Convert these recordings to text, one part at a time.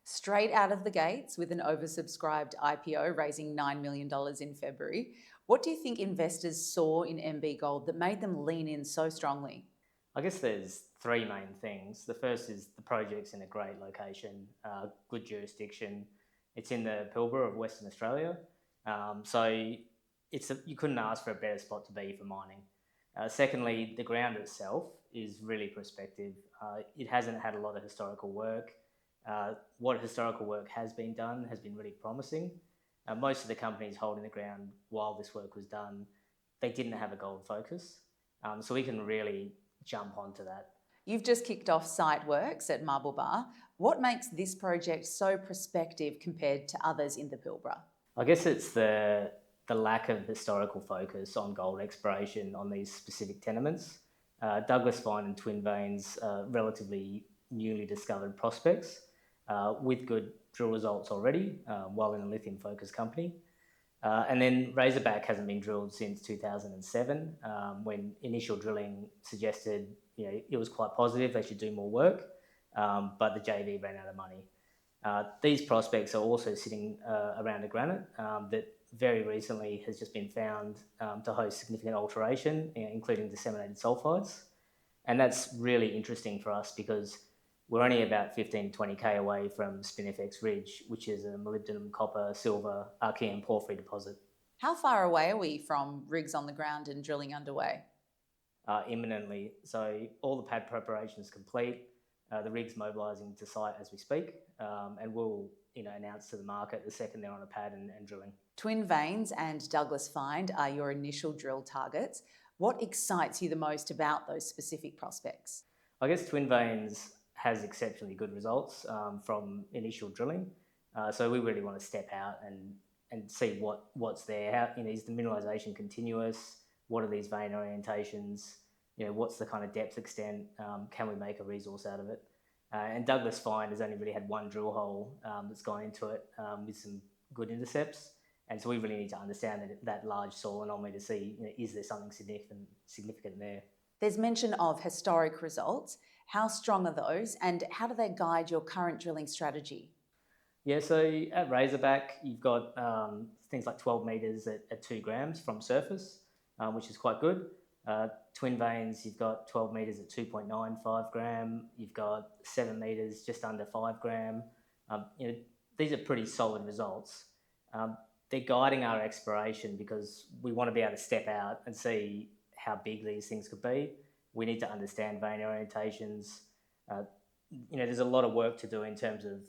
Straight out of the gates with an oversubscribed IPO raising $9 million in February, what do you think investors saw in MB Gold that made them lean in so strongly? I guess there's three main things. The first is the project's in a great location, good jurisdiction. It's in the Pilbara of Western Australia, so you couldn't ask for a better spot to be for mining. Secondly, the ground itself is really prospective. It hasn't had a lot of historical work. What historical work has been done has been really promising. Most of the companies holding the ground while this work was done, they didn't have a gold focus. So we can really jump onto that. You've just kicked off site works at Marble Bar. What makes this project so prospective compared to others in the Pilbara? I guess it's the lack of historical focus on gold exploration on these specific tenements. Douglas Find and Twin Veins are relatively newly discovered prospects with good drill results already, while in a lithium-focused company. And then Razorback hasn't been drilled since 2007, when initial drilling suggested it was quite positive, they should do more work, but the JV ran out of money. These prospects are also sitting around a granite that very recently has just been found to host significant alteration, including disseminated sulfides. And that's really interesting for us because we're only about 15 to 20k away from Spinifex Ridge, which is a molybdenum, copper, silver, Archean porphyry deposit. How far away are we from rigs on the ground and drilling underway? Imminently. So all the pad preparation is complete. The rig's mobilising to site as we speak, and we'll announce to the market the second they're on a pad and drilling. Twin Veins and Douglas Find are your initial drill targets. What excites you the most about those specific prospects? I guess Twin Veins has exceptionally good results from initial drilling. So we really want to step out and see what's there. How, is the mineralisation continuous? What are these vein orientations? What's the kind of depth extent? Can we make a resource out of it? And Douglas Find has only really had one drill hole that's gone into it with some good intercepts. And so we really need to understand that large soil anomaly to see, is there something significant there? There's mention of historic results. How strong are those and how do they guide your current drilling strategy? Yeah, so at Razorback, you've got things like 12 metres at 2 grams from surface, which is quite good. Twin Veins, you've got 12 metres at 2.95 gram. You've got 7 metres just under 5 gram. These are pretty solid results. They're guiding our exploration because we want to be able to step out and see how big these things could be. We need to understand vein orientations. There's a lot of work to do in terms of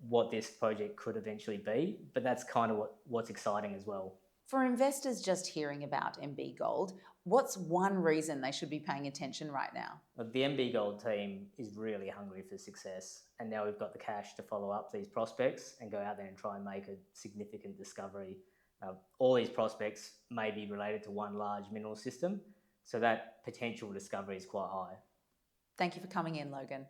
what this project could eventually be, but that's kind of what's exciting as well. For investors just hearing about MB Gold, what's one reason they should be paying attention right now? The MB Gold team is really hungry for success, and now we've got the cash to follow up these prospects and go out there and try and make a significant discovery. All these prospects may be related to one large mineral system, so that potential discovery is quite high. Thank you for coming in, Logan.